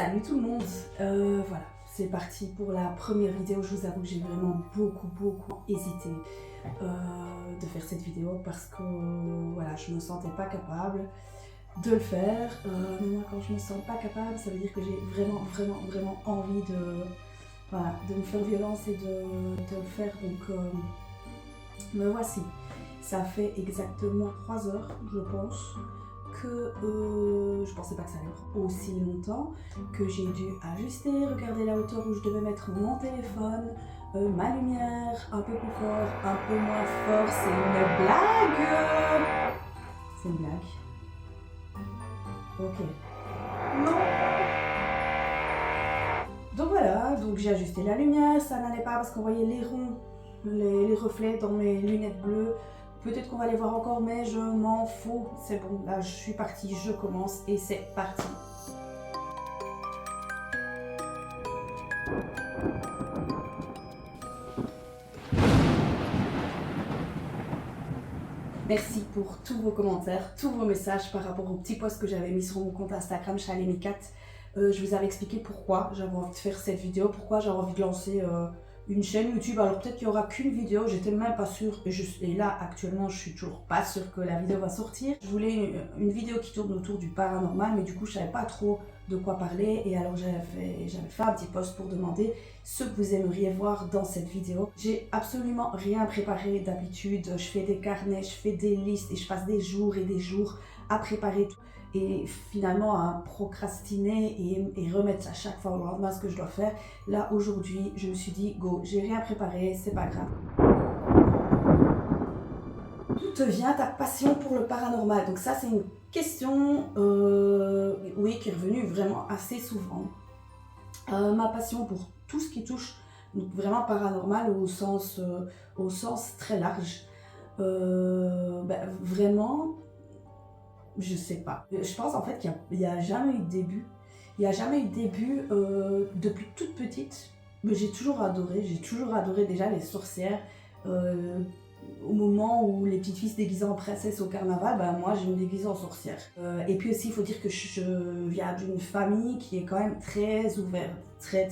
Salut tout le monde, voilà, c'est parti pour la première vidéo. Je vous avoue que j'ai vraiment beaucoup hésité de faire cette vidéo parce que voilà, je me sentais pas capable de le faire. Mais moi, quand je me sens pas capable, ça veut dire que j'ai vraiment envie de, voilà, de me faire violence et de le faire. Donc me voici. Ça fait exactement 3 heures, je pense, que je pensais pas que ça allait être aussi longtemps, que j'ai dû ajuster, regarder la hauteur où je devais mettre mon téléphone, ma lumière, un peu plus fort, un peu moins fort. C'est une blague. C'est une blague. Ok. Non. Donc voilà, donc j'ai ajusté la lumière, ça n'allait pas parce qu'on voyait les ronds, les reflets dans mes lunettes bleues. Peut-être qu'on va les voir encore, mais je m'en fous. C'est bon, là je suis partie, je commence et c'est parti. Merci pour tous vos commentaires, tous vos messages par rapport au petit post que j'avais mis sur mon compte Instagram Chalémicat. Je vous avais expliqué pourquoi j'avais envie de faire cette vidéo, pourquoi j'avais envie de lancer une chaîne YouTube. Alors peut-être qu'il n'y aura qu'une vidéo, j'étais même pas sûre, et là actuellement je suis toujours pas sûre que la vidéo va sortir. Je voulais une vidéo qui tourne autour du paranormal, mais du coup je savais pas trop de quoi parler, et alors j'avais fait un petit post pour demander ce que vous aimeriez voir dans cette vidéo. J'ai absolument rien préparé d'habitude, je fais des carnets, je fais des listes et je passe des jours et des jours à préparer tout. Et finalement à procrastiner et remettre à chaque fois au lendemain ce que je dois faire. Là aujourd'hui je me suis dit go, j'ai rien préparé, c'est pas grave. D'où te vient ta passion pour le paranormal? Donc ça c'est une question oui, qui est revenue vraiment assez souvent. Ma passion pour tout ce qui touche donc vraiment paranormal au sens très large. Vraiment, je sais pas. Je pense en fait qu'il n'y a jamais eu de début. Il n'y a jamais eu de début depuis toute petite. Mais j'ai toujours adoré déjà les sorcières. Au moment où les petites filles se déguisaient en princesse au carnaval, moi je me déguisais en sorcière. Et puis aussi il faut dire que je viens d'une famille qui est quand même très ouverte, très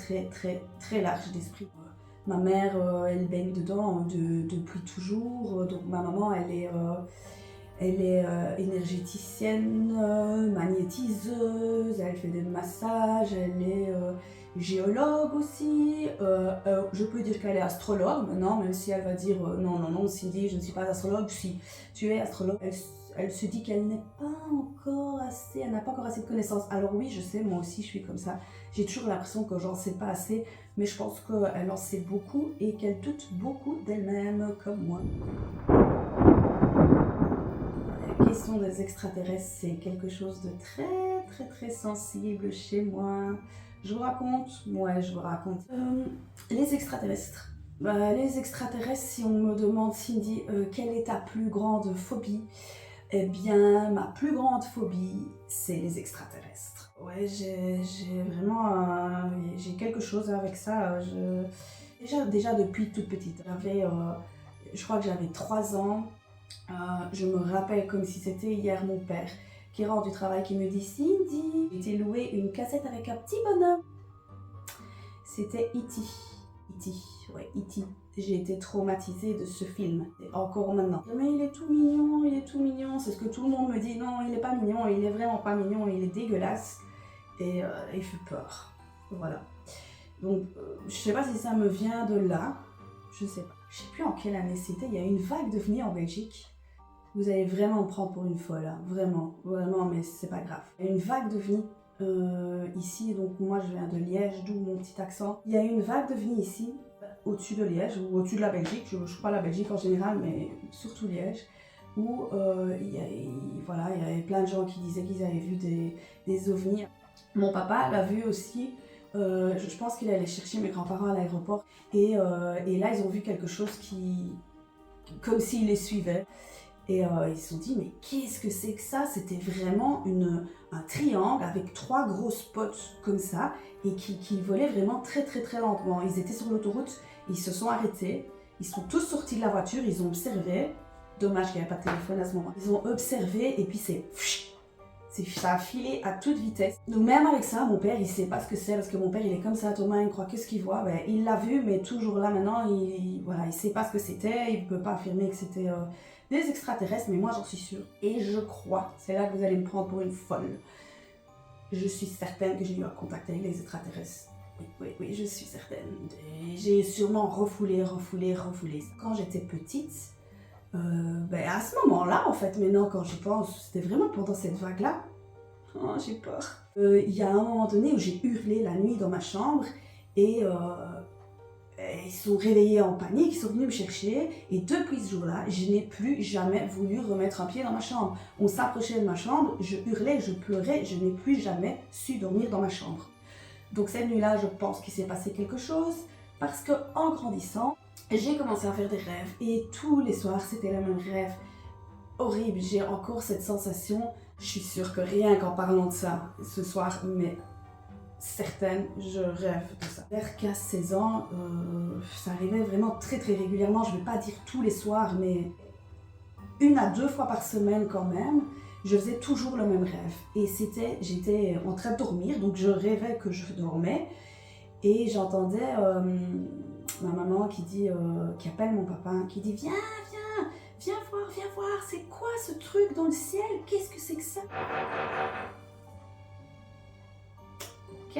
large d'esprit. Ma mère elle baigne dedans depuis toujours, donc ma maman elle est énergéticienne, magnétiseuse, elle fait des massages, elle est géologue aussi. Je peux dire qu'elle est astrologue maintenant, même si elle va dire non, Cindy, je ne suis pas astrologue. Si tu es astrologue, elle se dit qu'elle n'est pas encore assez, elle n'a pas encore assez de connaissances. Alors oui, je sais, moi aussi je suis comme ça. J'ai toujours l'impression que j'en sais pas assez, mais je pense qu'elle en sait beaucoup et qu'elle doute beaucoup d'elle-même, comme moi. La question des extraterrestres, c'est quelque chose de très sensible chez moi. Je vous raconte? Ouais, je vous raconte. Les extraterrestres. Les extraterrestres, si on me demande, Cindy, quelle est ta plus grande phobie? Eh bien, ma plus grande phobie, c'est les extraterrestres. Ouais, j'ai vraiment j'ai quelque chose avec ça. Déjà depuis toute petite, je crois que j'avais 3 ans. Je me rappelle comme si c'était hier mon père qui rentre du travail qui me dit « Cindy, j'ai été louer une cassette avec un petit bonhomme ». C'était E.T. E.T. Ouais, E.T. J'ai été traumatisée de ce film, et encore maintenant. Mais il est tout mignon, c'est ce que tout le monde me dit. Non, il est pas mignon, il est vraiment pas mignon, il est dégueulasse. Et il fait peur. Voilà. Donc, je sais pas si ça me vient de là, je sais pas. Je sais plus en quelle année c'était, il y a une vague de venir en Belgique. Vous allez vraiment me prendre pour une folle, hein. Vraiment, mais c'est pas grave. Il y a une vague de venir ici, donc moi je viens de Liège, d'où mon petit accent. Il y a une vague de venir ici, au-dessus de Liège, ou au-dessus de la Belgique, je crois la Belgique en général, mais surtout Liège, où il y avait plein de gens qui disaient qu'ils avaient vu des ovnis. Mon papa l'a vu aussi. Je pense qu'il allait chercher mes grands-parents à l'aéroport et là ils ont vu quelque chose comme s'il les suivait. Et ils se sont dit, mais qu'est-ce que c'est que ça? C'était vraiment un triangle avec 3 gros spots comme ça et qui volaient vraiment très lentement. Ils étaient sur l'autoroute, ils se sont arrêtés, ils sont tous sortis de la voiture, ils ont observé. Dommage qu'il n'y avait pas de téléphone à ce moment. Ils ont observé et puis c'est Ça a filé à toute vitesse. Donc même avec ça, mon père, il sait pas ce que c'est, parce que mon père, il est comme ça, Thomas, il croit que ce qu'il voit. Ben, il l'a vu, mais toujours là, maintenant, voilà, il sait pas ce que c'était, il peut pas affirmer que c'était des extraterrestres, mais moi, j'en suis sûre. Et je crois, c'est là que vous allez me prendre pour une folle, je suis certaine que j'ai eu un contact avec les extraterrestres. Oui, je suis certaine. J'ai sûrement refoulé. Quand j'étais petite, ben à ce moment-là, en fait, maintenant quand j'y pense, c'était vraiment pendant cette vague-là. Oh, j'ai peur. Il y a un moment donné où j'ai hurlé la nuit dans ma chambre et ils sont réveillés en panique, ils sont venus me chercher et depuis ce jour-là, je n'ai plus jamais voulu remettre un pied dans ma chambre. On s'approchait de ma chambre, je hurlais, je pleurais, je n'ai plus jamais su dormir dans ma chambre. Donc cette nuit-là, je pense qu'il s'est passé quelque chose parce que en grandissant, j'ai commencé à faire des rêves et tous les soirs, c'était le même rêve. Horrible, j'ai encore cette sensation. Je suis sûre que rien qu'en parlant de ça ce soir, mais certaine, je rêve de ça. Vers 15-16 ans, ça arrivait vraiment très régulièrement. Je ne vais pas dire tous les soirs, mais 1 à 2 fois par semaine quand même. Je faisais toujours le même rêve. Et j'étais en train de dormir, donc je rêvais que je dormais. Et j'entendais ma maman qui appelle mon papa, qui dit viens voir, c'est quoi ce truc dans le ciel? Qu'est-ce que c'est que ça? Ok.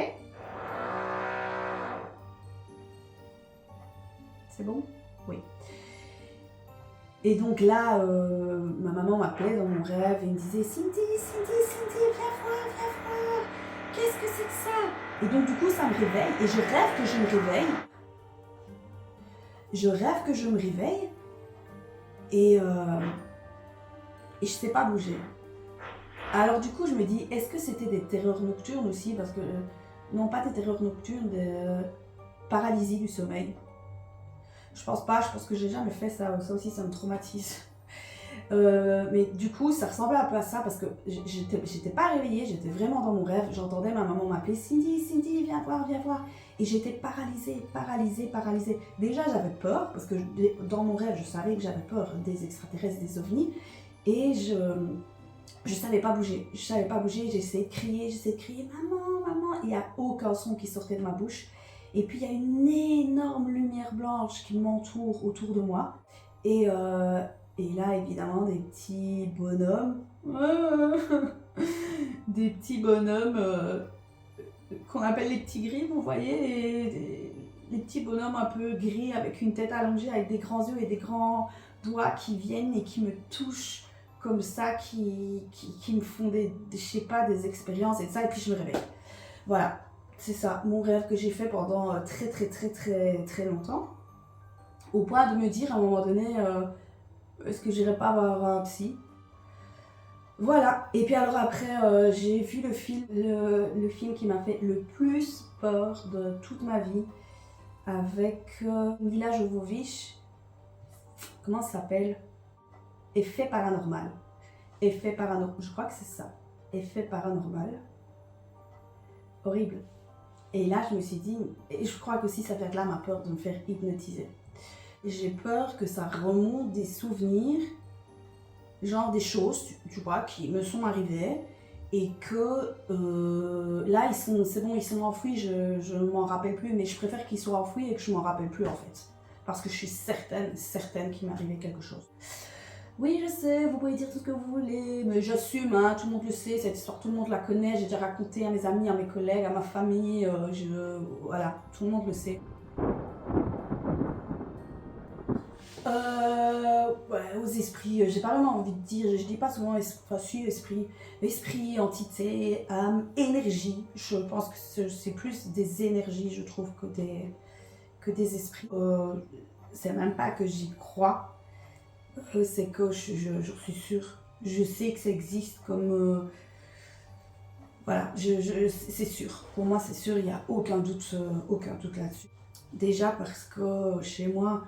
C'est bon? Oui. Et donc là, ma maman m'appelait dans mon rêve et me disait Cindy, viens voir, qu'est-ce que c'est que ça? Et donc du coup, ça me réveille et je rêve que je me réveille. Et je sais pas bouger. Alors du coup, je me dis, est-ce que c'était des terreurs nocturnes aussi? Parce que, non pas des terreurs nocturnes, des paralysie du sommeil. Je pense pas, je pense que j'ai jamais fait ça, ça aussi ça me traumatise. Mais du coup, ça ressemblait un peu à ça parce que j'étais pas réveillée, j'étais vraiment dans mon rêve. J'entendais ma maman m'appeler Cindy, viens voir. Et j'étais paralysée. Déjà, j'avais peur parce que dans mon rêve, je savais que j'avais peur des extraterrestres, des ovnis. Et je savais pas bouger. J'ai essayé de crier, maman. Il n'y a aucun son qui sortait de ma bouche. Et puis, il y a une énorme lumière blanche qui m'entoure autour de moi. Et là, évidemment, des petits bonhommes. Des petits bonhommes qu'on appelle les petits gris, vous voyez, les petits bonhommes un peu gris avec une tête allongée, avec des grands yeux et des grands doigts qui viennent et qui me touchent comme ça, qui me font des expériences et de ça, et puis je me réveille. Voilà, c'est ça, mon rêve que j'ai fait pendant très longtemps, au point de me dire à un moment donné, est-ce que j'irais pas voir un psy? Voilà, et puis alors après, j'ai vu le film qui m'a fait le plus peur de toute ma vie, avec Mila Jovovich, comment ça s'appelle? Effet paranormal, je crois que c'est ça, effet paranormal, horrible. Et là je me suis dit, et je crois qu'aussi ça vient de là ma peur de me faire hypnotiser. J'ai peur que ça remonte des souvenirs, genre des choses, tu vois, qui me sont arrivées et que là, c'est bon, ils sont enfouis, je ne m'en rappelle plus, mais je préfère qu'ils soient enfouis et que je m'en rappelle plus en fait. Parce que je suis certaine qu'il m'est arrivé quelque chose. Oui, je sais, vous pouvez dire tout ce que vous voulez, mais j'assume, hein, tout le monde le sait, cette histoire, tout le monde la connaît, j'ai déjà raconté à mes amis, à mes collègues, à ma famille, voilà, tout le monde le sait. Ouais, aux esprits, j'ai pas vraiment envie de dire, je dis pas souvent esprit, entité, âme, énergie. Je pense que c'est plus des énergies, je trouve, que des esprits. C'est même pas que j'y crois, c'est que je suis sûre. Je sais que ça existe comme... voilà, c'est sûr. Pour moi, c'est sûr, il n'y a aucun doute là-dessus. Déjà parce que chez moi,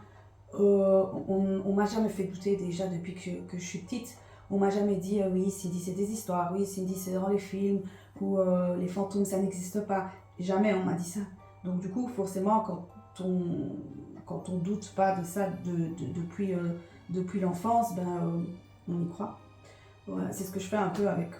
on m'a jamais fait douter déjà depuis que je suis petite. On m'a jamais dit oui Cindy c'est des histoires, oui Cindy c'est dans les films, ou les fantômes ça n'existe pas. Jamais on m'a dit ça. Donc du coup forcément quand on doute pas de ça depuis l'enfance, on y croit. Voilà, c'est ce que je fais un peu avec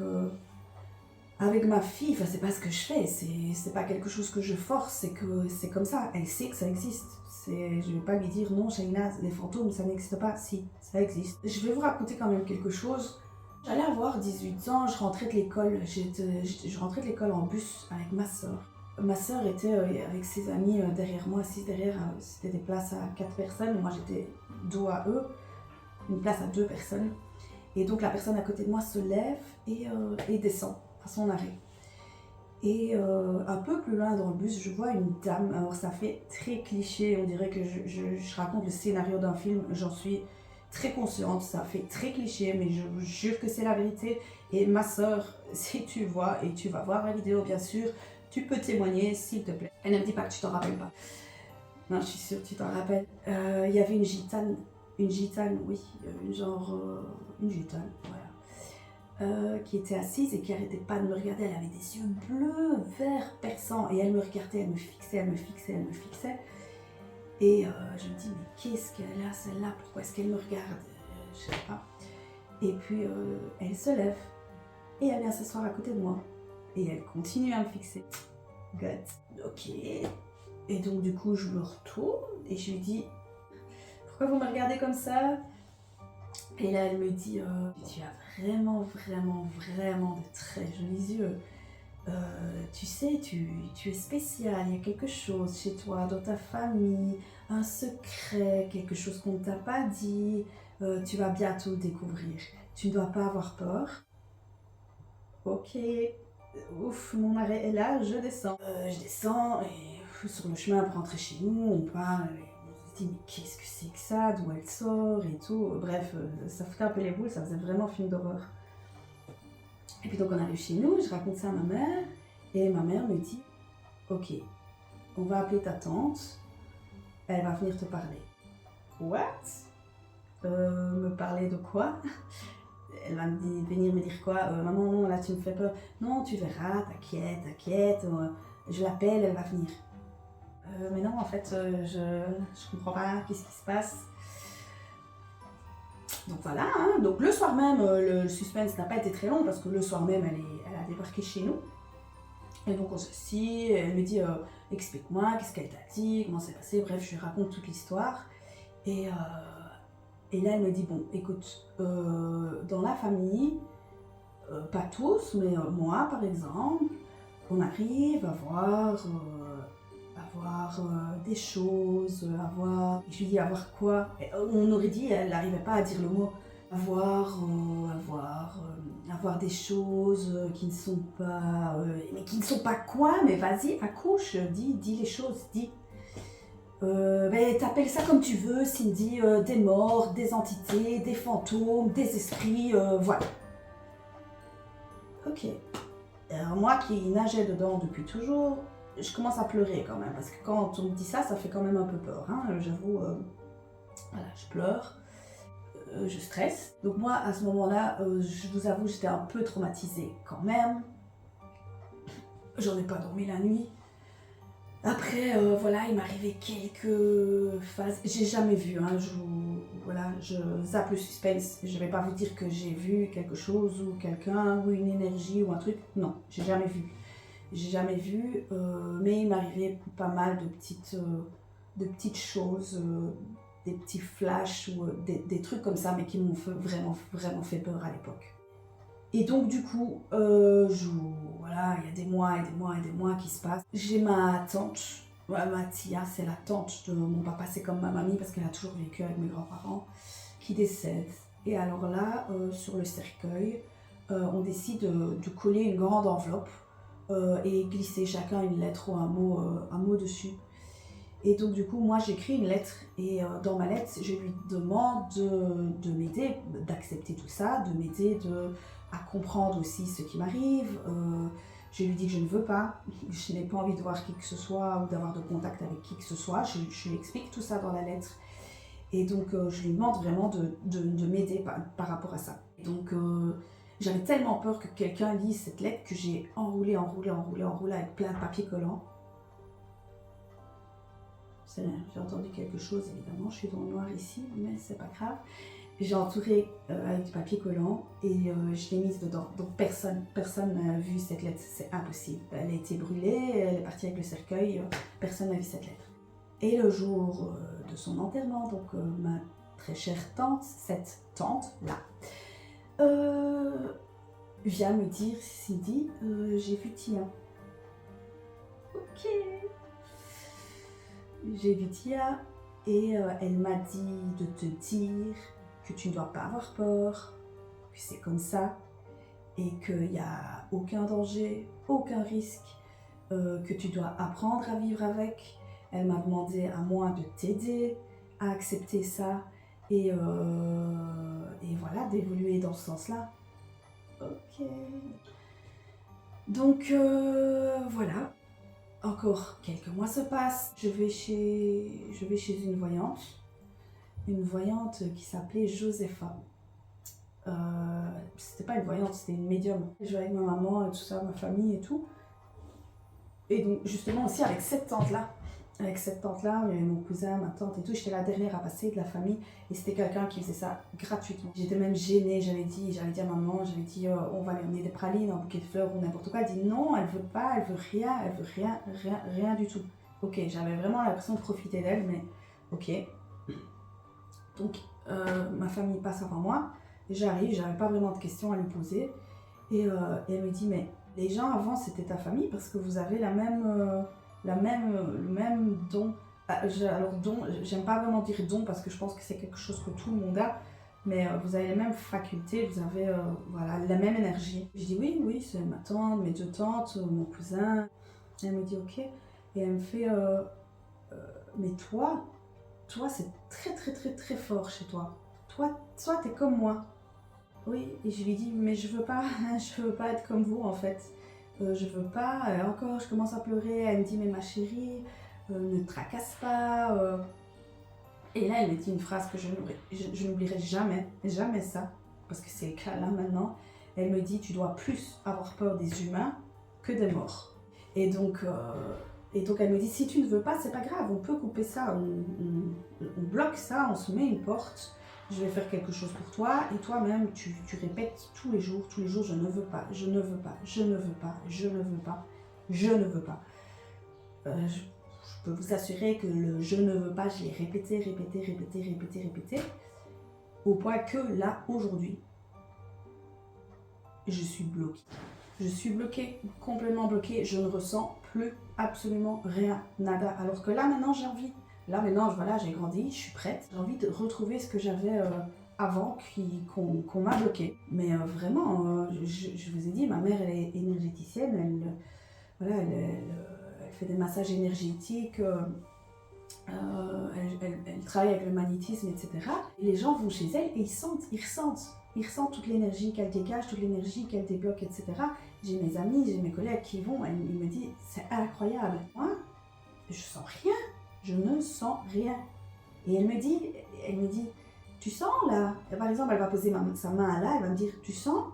avec ma fille, enfin, c'est pas ce que je fais, c'est pas quelque chose que je force, c'est que c'est comme ça. Elle sait que ça existe. Je vais pas lui dire non, Shaina, les fantômes, ça n'existe pas. Si, ça existe. Je vais vous raconter quand même quelque chose. J'allais avoir 18 ans, je rentrais de l'école. Je rentrais de l'école en bus avec ma soeur. Ma soeur était avec ses amis derrière moi, assise derrière. C'était des places à 4 personnes. Moi, j'étais dos à eux. Une place à 2 personnes. Et donc, la personne à côté de moi se lève et descend à son arrêt. Et un peu plus loin dans le bus, je vois une dame. Alors ça fait très cliché, on dirait que je raconte le scénario d'un film, j'en suis très consciente, ça fait très cliché, mais je vous jure que c'est la vérité. Et ma soeur, si tu vois, et tu vas voir la vidéo bien sûr, tu peux témoigner s'il te plaît. Elle ne me dit pas que tu t'en rappelles pas. Non, je suis sûre que tu t'en rappelles. Il y avait une gitane, oui, une gitane, voilà. Qui était assise et qui arrêtait pas de me regarder. Elle avait des yeux bleus, verts, perçants. Et elle me regardait, elle me fixait, elle me fixait, elle me fixait. Et je me dis, mais qu'est-ce qu'elle a celle-là? Pourquoi est-ce qu'elle me regarde? Je sais pas. Et puis elle se lève et elle vient s'asseoir à côté de moi. Et elle continue à me fixer. God. Ok. Et donc du coup, je me retourne et je lui dis, pourquoi vous me regardez comme ça? Et là, elle me dit, tu as vraiment, vraiment, vraiment de très jolis yeux. Tu sais, tu es spécial, il y a quelque chose chez toi, dans ta famille, un secret, quelque chose qu'on ne t'a pas dit. Tu vas bientôt découvrir. Tu ne dois pas avoir peur. Ok, ouf, mon arrêt est là, je descends. Je descends et sur le chemin pour rentrer chez nous, on parle. On se dit, mais qu'est-ce que c'est que ça? D'où elle sort et tout. Bref, ça foutait un peu les boules, ça faisait vraiment film d'horreur. Et puis donc on arrive chez nous, je raconte ça à ma mère, et ma mère me dit, ok, on va appeler ta tante, elle va venir te parler. What? Me parler de quoi? Elle va venir me dire quoi? Maman, non, là tu me fais peur. Non, tu verras, t'inquiète, t'inquiète, je l'appelle, elle va venir. Mais non, en fait, je comprends pas, qu'est-ce qui se passe? Donc voilà, hein. Donc le soir même, le suspense n'a pas été très long parce que le soir même, elle a débarqué chez nous. Et donc on s'assit, elle me dit explique-moi, qu'est-ce qu'elle t'a dit, comment c'est passé, bref, je lui raconte toute l'histoire. Et là elle me dit bon, écoute, dans la famille, pas tous, mais moi par exemple, on arrive à voir des choses, Je lui dis avoir quoi? On aurait dit, elle n'arrivait pas à dire le mot. Avoir des choses qui ne sont pas... mais qui ne sont pas quoi? Mais vas-y, accouche, dis les choses, dis. T'appelles ça comme tu veux, Cindy, des morts, des entités, des fantômes, des esprits, voilà. Ok. Alors moi qui nageais dedans depuis toujours, je commence à pleurer quand même, parce que quand on me dit ça, ça fait quand même un peu peur, hein, j'avoue, voilà, je pleure, je stresse. Donc moi, à ce moment-là, je vous avoue, j'étais un peu traumatisée quand même. J'en ai pas dormi la nuit. Après, voilà, il m'arrivait quelques phases. J'ai jamais vu, hein, je zappe le suspense. Je vais pas vous dire que j'ai vu quelque chose ou quelqu'un ou une énergie ou un truc. Non, j'ai jamais vu. J'ai jamais vu, mais il m'arrivait pas mal de petites choses, des petits flashs ou des trucs comme ça, mais qui m'ont vraiment, vraiment fait peur à l'époque. Et donc du coup, voilà, il y a des mois et des mois et des mois qui se passent. J'ai ma tante, ma tia, c'est la tante de mon papa, c'est comme ma mamie parce qu'elle a toujours vécu avec mes grands-parents, qui décède. Et alors là, sur le cercueil, on décide de coller une grande enveloppe et glisser chacun une lettre ou un mot dessus. Et donc du coup, moi j'écris une lettre et dans ma lettre, je lui demande de m'aider, d'accepter tout ça, de m'aider à comprendre aussi ce qui m'arrive. Je lui dis que je ne veux pas, je n'ai pas envie de voir qui que ce soit ou d'avoir de contact avec qui que ce soit. Je lui explique tout ça dans la lettre. Et donc je lui demande vraiment de m'aider par rapport à ça. Et donc j'avais tellement peur que quelqu'un lise cette lettre que j'ai enroulé avec plein de papier collant. J'ai entendu quelque chose, évidemment, je suis dans le noir ici, mais c'est pas grave. J'ai entouré avec du papier collant et je l'ai mise dedans. Donc personne n'a vu cette lettre, c'est impossible. Elle a été brûlée, elle est partie avec le cercueil, personne n'a vu cette lettre. Et le jour de son enterrement, donc ma très chère tante, cette tante-là, vient me dire, Cindy, j'ai vu Tia. Ok. J'ai vu Tia et elle m'a dit de te dire que tu ne dois pas avoir peur, que c'est comme ça et qu'il n'y a aucun danger, aucun risque, que tu dois apprendre à vivre avec. Elle m'a demandé à moi de t'aider à accepter ça et voilà, d'évoluer dans ce sens-là. Ok. Donc voilà, encore quelques mois se passent. Je vais chez une voyante qui s'appelait Josepha. C'était pas une voyante, c'était une médium. Je vais avec ma maman et tout ça, ma famille et tout. Et donc justement aussi avec cette tante-là, il y avait mon cousin, ma tante et tout, j'étais la dernière à passer de la famille et c'était quelqu'un qui faisait ça gratuitement. J'étais même gênée, j'avais dit à maman, on va lui emmener des pralines, un bouquet de fleurs ou n'importe quoi. Elle dit non, elle veut pas, elle veut rien du tout. Ok, j'avais vraiment l'impression de profiter d'elle, mais ok. Donc ma famille passe avant moi, j'arrive, j'avais pas vraiment de questions à lui poser et elle me dit mais les gens avant c'était ta famille parce que vous avez le même don. Alors don, j'aime pas vraiment dire don parce que je pense que c'est quelque chose que tout le monde a, mais vous avez les mêmes facultés, vous avez voilà, la même énergie. Je dis oui, c'est ma tante, mes 2 tantes, mon cousin. Elle me dit ok, et elle me fait mais toi c'est très fort chez toi. Toi t'es comme moi. Oui, et je lui dis mais je veux pas être comme vous en fait. Je veux pas, encore je commence à pleurer, elle me dit mais ma chérie, ne te tracasse pas. Et là elle me dit une phrase que je n'oublierai jamais ça, parce que c'est le cas là maintenant. Elle me dit tu dois plus avoir peur des humains que des morts. Et donc elle me dit si tu ne veux pas c'est pas grave, on peut couper ça, on bloque ça, on se met une porte. Je vais faire quelque chose pour toi et toi-même tu répètes tous les jours, je ne veux pas, je ne veux pas, je ne veux pas, je ne veux pas, je ne veux pas. Je peux vous assurer que le je ne veux pas, je l'ai répété, au point que là, aujourd'hui, je suis bloquée. Je suis bloquée, complètement bloquée, je ne ressens plus absolument rien, nada. Alors que là, maintenant, j'ai envie. Là, maintenant, voilà, j'ai grandi, je suis prête. J'ai envie de retrouver ce que j'avais avant, qu'on m'a bloqué. Mais vraiment, je vous ai dit, ma mère, elle est énergéticienne, elle fait des massages énergétiques, elle travaille avec le magnétisme, etc. Et les gens vont chez elle et ils ressentent toute l'énergie qu'elle dégage, toute l'énergie qu'elle débloque, etc. J'ai mes amis, j'ai mes collègues qui vont, ils me disent, c'est incroyable. Moi, je sens rien. Je ne sens rien. Et elle me dit, tu sens là? Et par exemple, elle va poser sa main là, elle va me dire, tu sens?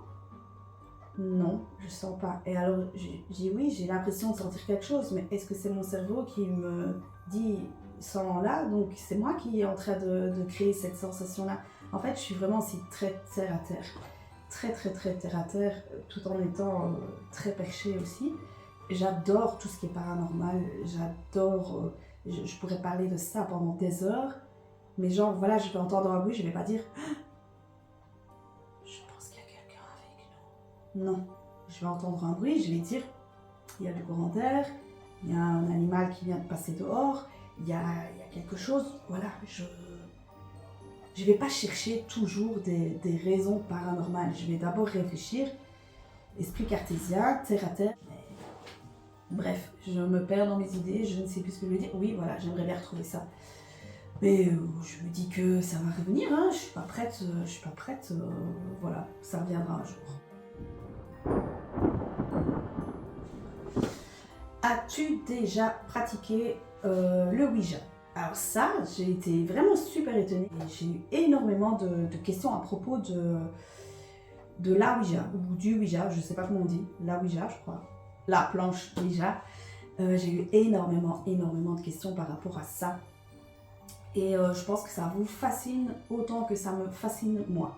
Non, je sens pas. Et alors, je dis oui, j'ai l'impression de sentir quelque chose, mais est-ce que c'est mon cerveau qui me dit, sens là? Donc c'est moi qui est en train de créer cette sensation-là. En fait, je suis vraiment aussi très terre à terre. Très terre à terre, tout en étant très perchée aussi. J'adore tout ce qui est paranormal, j'adore... Je pourrais parler de ça pendant des heures, mais genre, voilà, je vais entendre un bruit, je vais pas dire « Je pense qu'il y a quelqu'un avec nous ». Non, je vais entendre un bruit, je vais dire « Il y a du courant d'air, il y a un animal qui vient de passer dehors, il y a quelque chose ». Voilà, je vais pas chercher toujours des raisons paranormales. Je vais d'abord réfléchir, esprit cartésien, terre à terre. Bref, je me perds dans mes idées, je ne sais plus ce que je veux dire. Oui, voilà, j'aimerais bien retrouver ça. Mais je me dis que ça va revenir, hein. Je suis pas prête, voilà, ça reviendra un jour. As-tu déjà pratiqué le Ouija? Alors ça, j'ai été vraiment super étonnée. J'ai eu énormément de questions à propos de la Ouija, ou du Ouija, je sais pas comment on dit, la Ouija, je crois. La planche Ouija. J'ai eu énormément de questions par rapport à ça. Et je pense que ça vous fascine autant que ça me fascine moi.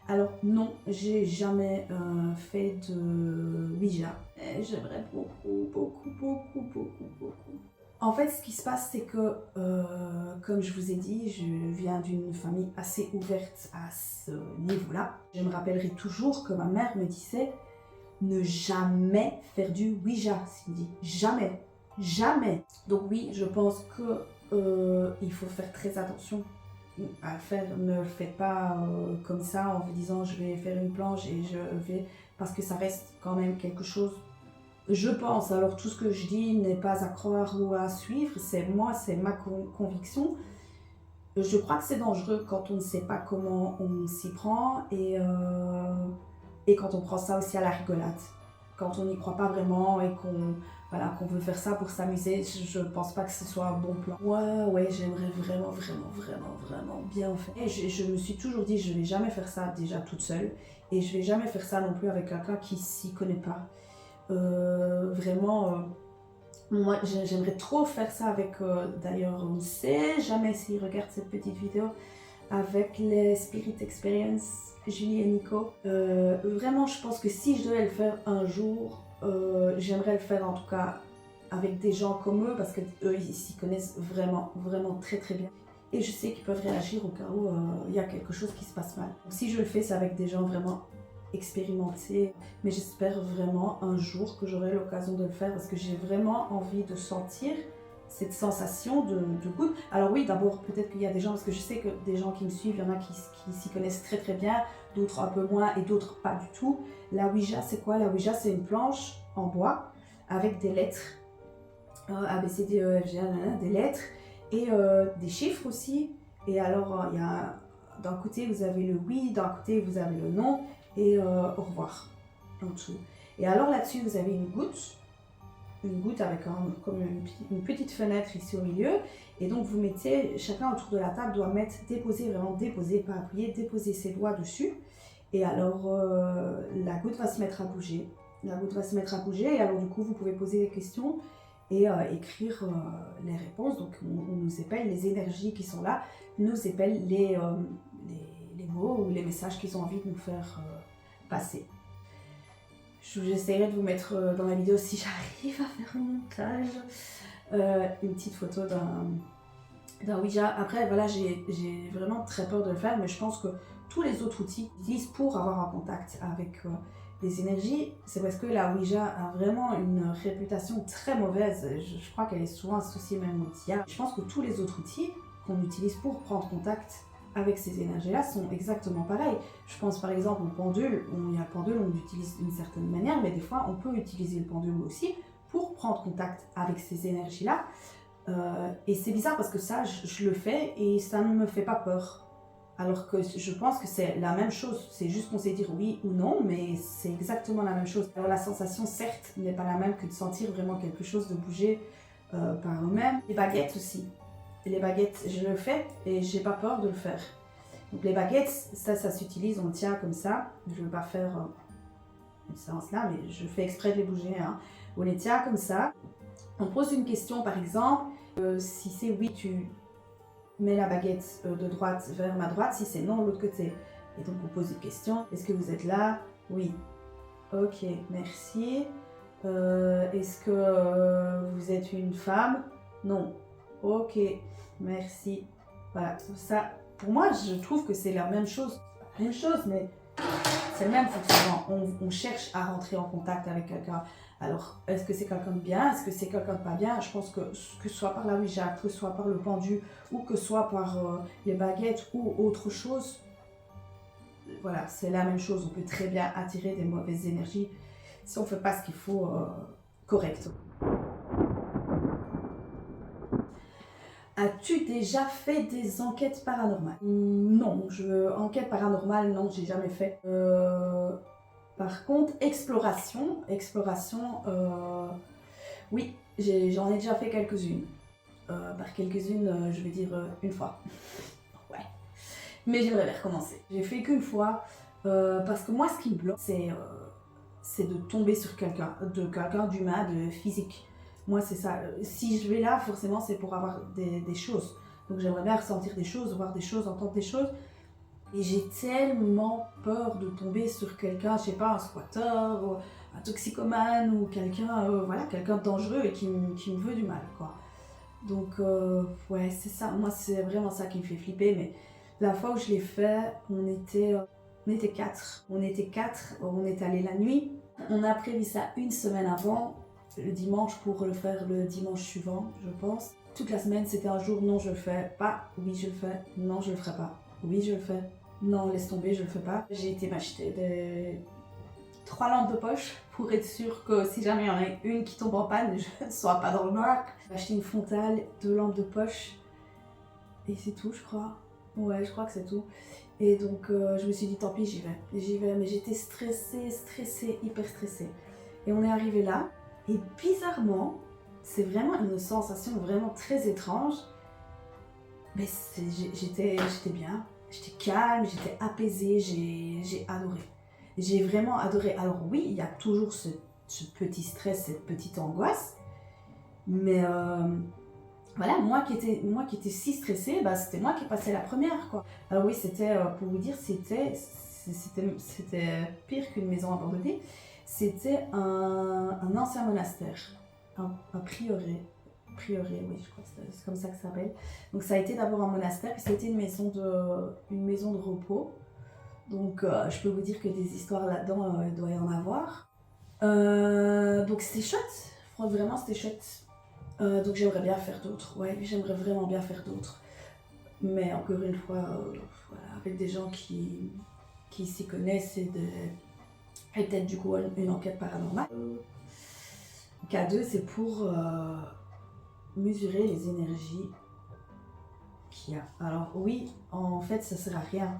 Alors non, j'ai jamais fait de Ouija. J'aimerais beaucoup. En fait, ce qui se passe, c'est que, comme je vous ai dit, je viens d'une famille assez ouverte à ce niveau-là. Je me rappellerai toujours que ma mère me disait ne jamais faire du Ouija, Cindy. Jamais. Jamais. Donc oui, je pense que il faut faire très attention à le faire. Ne le faites pas comme ça en vous disant je vais faire une planche et je vais... Parce que ça reste quand même quelque chose... Je pense, alors tout ce que je dis n'est pas à croire ou à suivre, c'est moi, c'est ma conviction. Je crois que c'est dangereux quand on ne sait pas comment on s'y prend et quand on prend ça aussi à la rigolade. Quand on n'y croit pas vraiment et qu'on veut faire ça pour s'amuser, je pense pas que ce soit un bon plan. Ouais, j'aimerais vraiment bien faire. Et je me suis toujours dit, je vais jamais faire ça déjà toute seule et je vais jamais faire ça non plus avec quelqu'un qui s'y connaît pas. Moi j'aimerais trop faire ça avec, d'ailleurs on ne sait jamais s'ils regardent cette petite vidéo, avec les Spirit Experience, Julie et Nico. Vraiment je pense que si je devais le faire un jour, j'aimerais le faire en tout cas avec des gens comme eux parce que eux ils s'y connaissent vraiment très bien. Et je sais qu'ils peuvent réagir au cas où il y a quelque chose qui se passe mal. Donc, si je le fais, c'est avec des gens vraiment expérimentés. Mais j'espère vraiment un jour que j'aurai l'occasion de le faire parce que j'ai vraiment envie de sentir cette sensation de goutte. Alors oui, d'abord, peut-être qu'il y a des gens, parce que je sais que des gens qui me suivent, il y en a qui s'y connaissent très bien, d'autres un peu moins et d'autres pas du tout. La Ouija, c'est quoi? La Ouija, c'est une planche en bois avec des lettres. A, B, C, D, E, F, G, des lettres et des chiffres aussi. Et alors, il y a d'un côté, vous avez le oui, d'un côté, vous avez le non et au revoir en dessous. Et alors là-dessus, vous avez une goutte avec comme une petite fenêtre ici au milieu. Et donc, vous mettez, chacun autour de la table doit vraiment déposer, pas appuyer, déposer ses doigts dessus. Et alors, la goutte va se mettre à bouger. Et alors, du coup, vous pouvez poser des questions et écrire les réponses. Donc on nous épelle les énergies qui sont là, nous épelle les mots ou les messages qu'ils ont envie de nous faire passer. J'essaierai de vous mettre dans la vidéo, si j'arrive à faire le montage, une petite photo d'un Ouija. Après voilà, j'ai vraiment très peur de le faire, mais je pense que tous les autres outils qu'ils utilisent pour avoir un contact avec les énergies, c'est parce que la Ouija a vraiment une réputation très mauvaise. Je crois qu'elle est souvent associée même au diable. Je pense que tous les autres outils qu'on utilise pour prendre contact avec ces énergies-là sont exactement pareils. Je pense par exemple au pendule. Il y a le pendule, on l'utilise d'une certaine manière, mais des fois on peut utiliser le pendule aussi pour prendre contact avec ces énergies-là. Et c'est bizarre parce que ça, je le fais et ça ne me fait pas peur. Alors que je pense que c'est la même chose, c'est juste qu'on sait dire oui ou non, mais c'est exactement la même chose. Alors la sensation, certes, n'est pas la même que de sentir vraiment quelque chose de bouger par eux-mêmes. Les baguettes aussi. Les baguettes, je le fais et j'ai pas peur de le faire. Donc les baguettes, ça s'utilise, on le tient comme ça. Je ne veux pas faire une séance là, mais je fais exprès de les bouger. Hein. On les tient comme ça. On pose une question par exemple, si c'est oui, tu mets la baguette de droite vers ma droite, si c'est non, de l'autre côté. Et donc on pose une question, est-ce que vous êtes là? Oui. Ok, merci. Est-ce que vous êtes une femme? Non. Ok, merci. Voilà, ça, pour moi, je trouve que c'est la même chose. La même chose, mais c'est le même fonctionnement. On cherche à rentrer en contact avec quelqu'un. Alors, est-ce que c'est quelqu'un de bien? Est-ce que c'est quelqu'un de pas bien? Je pense que ce soit par la Ouija, que ce soit par le pendu, ou que ce soit par les baguettes ou autre chose, voilà, c'est la même chose. On peut très bien attirer des mauvaises énergies si on ne fait pas ce qu'il faut correctement. As-tu déjà fait des enquêtes paranormales? Non, enquête paranormale, non, j'ai jamais fait. Par contre, exploration, oui, j'en ai déjà fait quelques-unes. Par quelques-unes, je vais dire une fois. Ouais. Mais j'aimerais bien recommencer. J'ai fait qu'une fois, parce que moi, ce qui me bloque, c'est de tomber sur quelqu'un d'humain, de physique. Moi, c'est ça. Si je vais là, forcément, c'est pour avoir des choses. Donc j'aimerais bien ressentir des choses, voir des choses, entendre des choses. Et j'ai tellement peur de tomber sur quelqu'un, je sais pas, un squatter, ou un toxicomane, ou quelqu'un voilà, quelqu'un de dangereux et qui me veut du mal, quoi. Donc, ouais, c'est ça. Moi, c'est vraiment ça qui me fait flipper. Mais la fois où je l'ai fait, on était quatre. On était quatre, on est allé la nuit. On a prévu ça une semaine avant, le dimanche, pour le faire le dimanche suivant, je pense. Toute la semaine, c'était un jour, non, je le fais pas. Oui, je le fais. Non, je le ferai pas. Oui, je le fais. Non, laisse tomber, je le fais pas. J'ai été m'acheter des 3 lampes de poche pour être sûre que si jamais il y en a une qui tombe en panne, je ne sois pas dans le noir. J'ai acheté une frontale, 2 lampes de poche et c'est tout, je crois. Ouais, je crois que c'est tout. Et donc je me suis dit tant pis, j'y vais. J'y vais, mais j'étais stressée, hyper stressée. Et on est arrivé là et bizarrement, c'est vraiment une sensation vraiment très étrange. Mais j'étais bien, j'étais calme, j'étais apaisée, j'ai adoré. J'ai vraiment adoré. Alors oui, il y a toujours ce petit stress, cette petite angoisse. Mais voilà, moi qui étais si stressée, bah, c'était moi qui passais la première, quoi. Alors oui, c'était, pour vous dire, c'était pire qu'une maison abandonnée. C'était un ancien monastère, un prieuré. Prieuré, oui, je crois que c'est comme ça que ça s'appelle. Donc ça a été d'abord un monastère, puis c'était une maison de repos. Donc je peux vous dire que des histoires là-dedans, il doit y en avoir. Donc c'était chouette, vraiment c'était chouette. Donc j'aimerais bien faire d'autres, ouais, j'aimerais vraiment bien faire d'autres. Mais encore une fois, voilà, avec des gens qui s'y connaissent et peut-être du coup une enquête paranormale. K2, c'est pour mesurer les énergies qu'il y a. Alors oui, en fait, ça sert à rien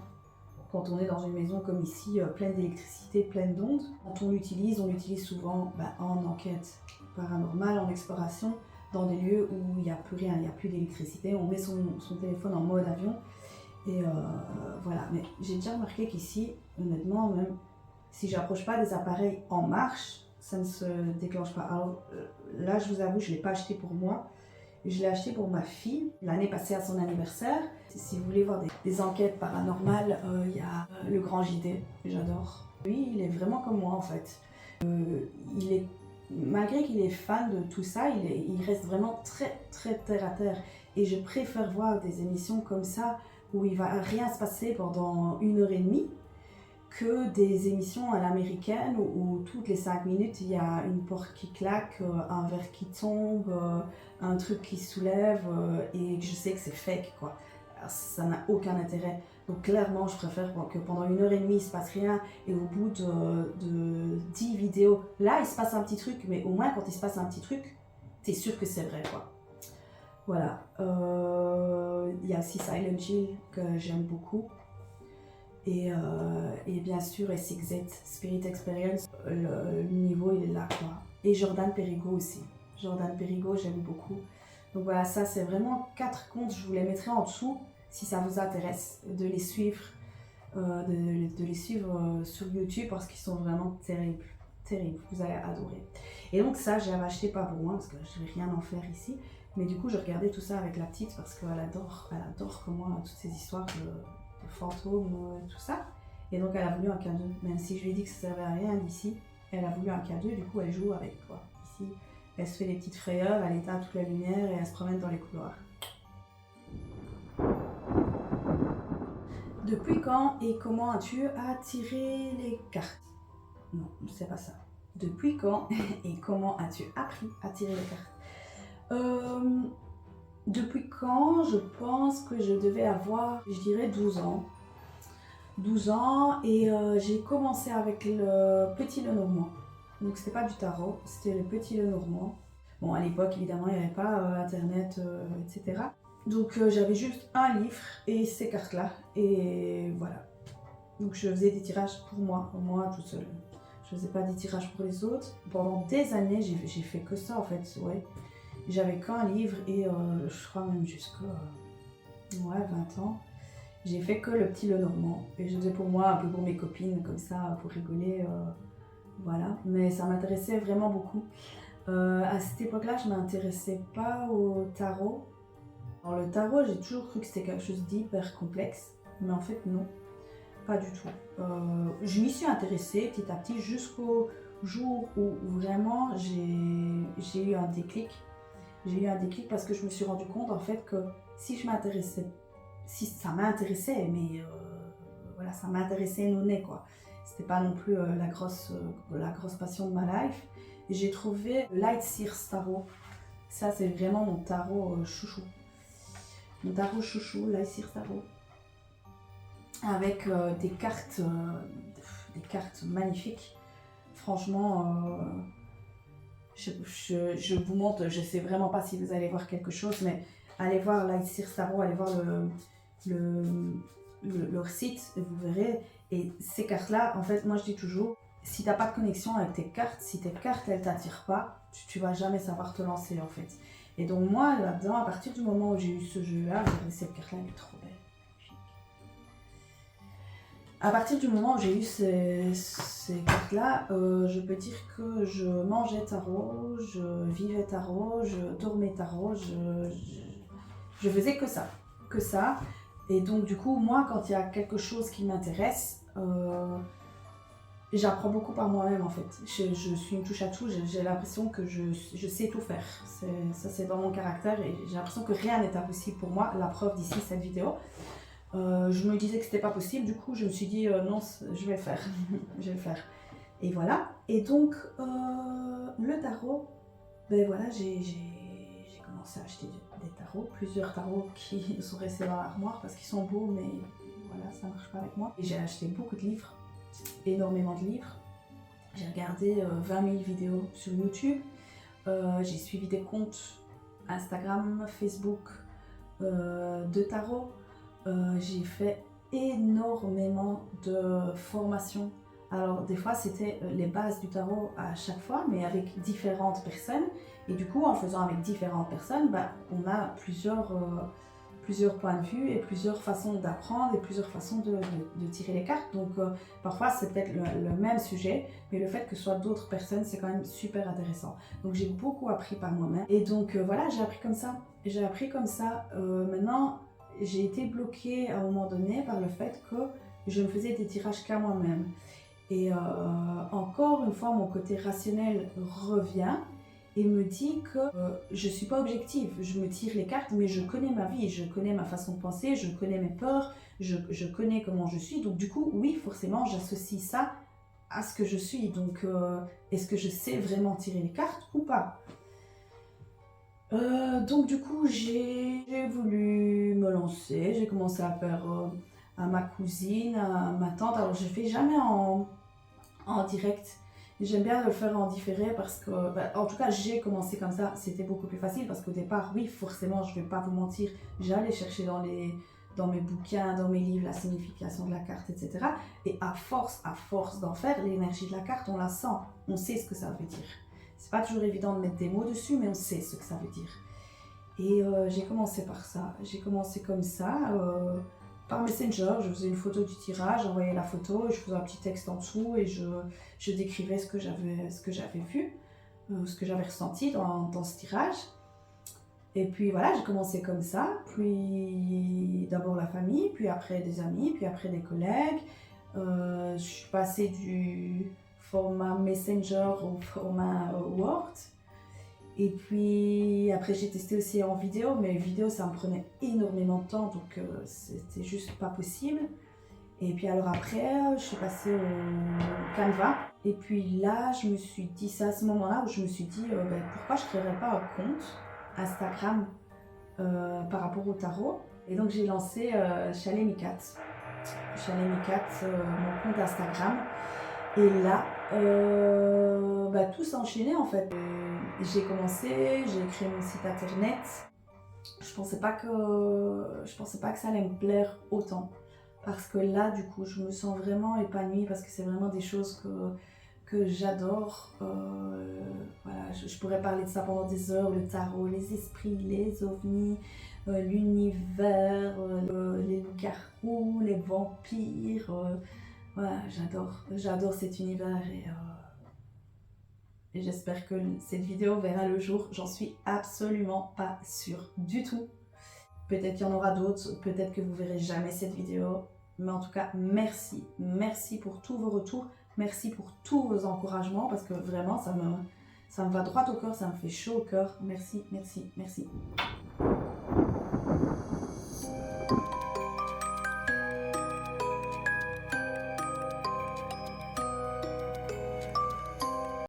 quand on est dans une maison comme ici, pleine d'électricité, pleine d'ondes. Quand on l'utilise souvent en enquête paranormale, en exploration, dans des lieux où il n'y a plus rien, il n'y a plus d'électricité. On met son téléphone en mode avion et voilà. Mais j'ai déjà remarqué qu'ici, honnêtement, même si j'approche pas des appareils en marche, ça ne se déclenche pas. Alors là, je vous avoue, je ne l'ai pas acheté pour moi. Je l'ai acheté pour ma fille l'année passée à son anniversaire. Si vous voulez voir des enquêtes paranormales, il y a le Grand JD, que j'adore. Lui, il est vraiment comme moi en fait. Malgré qu'il est fan de tout ça, il reste vraiment très très terre à terre. Et je préfère voir des émissions comme ça où il va rien se passer pendant 1 heure et demie que des émissions à l'américaine où toutes les 5 minutes il y a une porte qui claque, un verre qui tombe, un truc qui se soulève et je sais que c'est fake, quoi. Alors, ça n'a aucun intérêt. Donc clairement, je préfère que pendant 1 heure et demie il se passe rien et au bout de 10 vidéos, là il se passe un petit truc, mais au moins quand il se passe un petit truc, t'es sûr que c'est vrai, quoi. Voilà. Il y a aussi Silent Hill que j'aime beaucoup. Et bien sûr, SXZ, Spirit Experience, le niveau il est là, quoi. Et Jordan Perigo aussi. Jordan Perigo, j'aime beaucoup. Donc voilà, ça c'est vraiment 4 comptes, je vous les mettrai en dessous si ça vous intéresse de les suivre, de les suivre sur YouTube parce qu'ils sont vraiment terribles, terribles, vous allez adorer. Et donc ça, je l'avais acheté pas pour moi parce que je vais rien en faire ici, mais du coup je regardais tout ça avec la petite parce qu'elle adore comme moi toutes ces histoires de fantômes, tout ça. Et donc elle a voulu un cadeau, même si je lui ai dit que ça servait à rien d'ici, elle a voulu un cadeau, du coup elle joue avec, quoi. Ici, elle se fait des petites frayeurs, elle éteint toute la lumière et elle se promène dans les couloirs. Depuis quand et comment as-tu attiré les cartes? Non, c'est pas ça. Depuis quand et comment as-tu appris à tirer les cartes? Depuis quand? Je pense que je devais avoir, je dirais 12 ans. 12 ans et j'ai commencé avec le Petit Lenormand. Donc c'était pas du tarot, c'était le Petit Lenormand. Bon, à l'époque évidemment il n'y avait pas internet, etc. Donc j'avais juste un livre et ces cartes-là et voilà. Donc je faisais des tirages pour moi toute seule. Je faisais pas des tirages pour les autres. Pendant des années j'ai fait que ça en fait, ouais. J'avais qu'un livre et je crois même jusqu'à 20 ans. J'ai fait que le Petit Lenormand et je faisais pour moi, un peu pour mes copines, comme ça, pour rigoler, voilà. Mais ça m'intéressait vraiment beaucoup. À cette époque-là, je ne m'intéressais pas au tarot. Alors le tarot, j'ai toujours cru que c'était quelque chose d'hyper complexe, mais en fait non, pas du tout. Je m'y suis intéressée petit à petit jusqu'au jour où vraiment j'ai eu un déclic. J'ai eu un déclic parce que je me suis rendu compte en fait que si je m'intéressais, si ça m'intéressait, mais voilà, ça m'intéressait non quoi. C'était pas non plus la grosse passion de ma life. Et j'ai trouvé Light Sears Tarot. Ça, c'est vraiment mon tarot chouchou. Mon tarot chouchou, Light Sears Tarot. Avec des cartes magnifiques. Franchement, je vous montre, je sais vraiment pas si vous allez voir quelque chose, mais allez voir Light Sears Tarot, allez voir leur site, et vous verrez. Et ces cartes-là, en fait, moi je dis toujours, si tu n'as pas de connexion avec tes cartes, si tes cartes elles t'attirent pas, tu vas jamais savoir te lancer en fait. Et donc moi là-dedans, à partir du moment où j'ai eu ce jeu-là, cette carte-là elle est trop belle. À partir du moment où j'ai eu ces cartes-là, je peux dire que je mangeais tarot, je vivais tarot, je dormais tarot, je faisais que ça, que ça. Et donc du coup, moi, quand il y a quelque chose qui m'intéresse, j'apprends beaucoup par moi-même en fait. Je suis une touche à tout, j'ai l'impression que je sais tout faire. Ça c'est dans mon caractère et j'ai l'impression que rien n'est impossible pour moi. La preuve d'ici, cette vidéo. Je me disais que c'était pas possible, du coup je me suis dit non, je vais le faire, je vais le faire. Et voilà, et donc le tarot, ben voilà, j'ai commencé à acheter des tarots, plusieurs tarots qui sont restés dans l'armoire parce qu'ils sont beaux, mais voilà, ça marche pas avec moi. Et j'ai acheté beaucoup de livres, énormément de livres. J'ai regardé 20 000 vidéos sur YouTube, j'ai suivi des comptes Instagram, Facebook de tarot. J'ai fait énormément de formations. Alors des fois c'était les bases du tarot à chaque fois, mais avec différentes personnes. Et du coup en faisant avec différentes personnes, bah, on a plusieurs points de vue et plusieurs façons d'apprendre et plusieurs façons de tirer les cartes. Donc parfois c'est peut-être le même sujet, mais le fait que ce soit d'autres personnes, c'est quand même super intéressant. Donc j'ai beaucoup appris par moi-même. Et donc voilà, j'ai appris comme ça. J'ai appris comme ça. Maintenant, j'ai été bloquée à un moment donné par le fait que je ne faisais des tirages qu'à moi-même. Et encore une fois, mon côté rationnel revient et me dit que je ne suis pas objective. Je me tire les cartes, mais je connais ma vie, je connais ma façon de penser, je connais mes peurs, je connais comment je suis. Donc du coup, oui, forcément, j'associe ça à ce que je suis. Donc, est-ce que je sais vraiment tirer les cartes ou pas ? Donc du coup j'ai voulu me lancer, j'ai commencé à faire à ma cousine, à ma tante. Alors je ne fais jamais en direct, j'aime bien le faire en différé parce que, bah, en tout cas j'ai commencé comme ça, c'était beaucoup plus facile parce qu'au départ, oui forcément je ne vais pas vous mentir, j'allais chercher dans mes bouquins, dans mes livres la signification de la carte, etc. Et à force d'en faire, l'énergie de la carte on la sent, on sait ce que ça veut dire. C'est pas toujours évident de mettre des mots dessus, mais on sait ce que ça veut dire. Et j'ai commencé par ça. J'ai commencé comme ça, par Messenger. Je faisais une photo du tirage, j'envoyais la photo et je faisais un petit texte en dessous et je décrivais ce que j'avais vu, ce que j'avais ressenti dans ce tirage. Et puis voilà, j'ai commencé comme ça. Puis d'abord la famille, puis après des amis, puis après des collègues. Je suis passée du format Messenger au format Word. Et puis après j'ai testé aussi en vidéo, mais vidéo ça me prenait énormément de temps, donc c'était juste pas possible. Et puis alors après, je suis passée au Canva. Et puis là, je me suis dit, c'est à ce moment-là où je me suis dit, ben, pourquoi je ne créerais pas un compte Instagram par rapport au tarot. Et donc j'ai lancé Chalet Micat. Chalet Micat, mon compte Instagram. Et là, bah, tout s'est enchaîné en fait. J'ai commencé, j'ai créé mon site internet. Je pensais pas que ça allait me plaire autant. Parce que là, du coup, je me sens vraiment épanouie parce que c'est vraiment des choses que j'adore. Voilà, je pourrais parler de ça pendant des heures, le tarot, les esprits, les ovnis, l'univers, les loups-garous, les vampires. Voilà, j'adore cet univers et j'espère que cette vidéo verra le jour. J'en suis absolument pas sûre du tout. Peut-être qu'il y en aura d'autres, peut-être que vous verrez jamais cette vidéo. Mais en tout cas, merci. Merci pour tous vos retours. Merci pour tous vos encouragements parce que vraiment, ça me va droit au cœur, ça me fait chaud au cœur. Merci, merci, merci.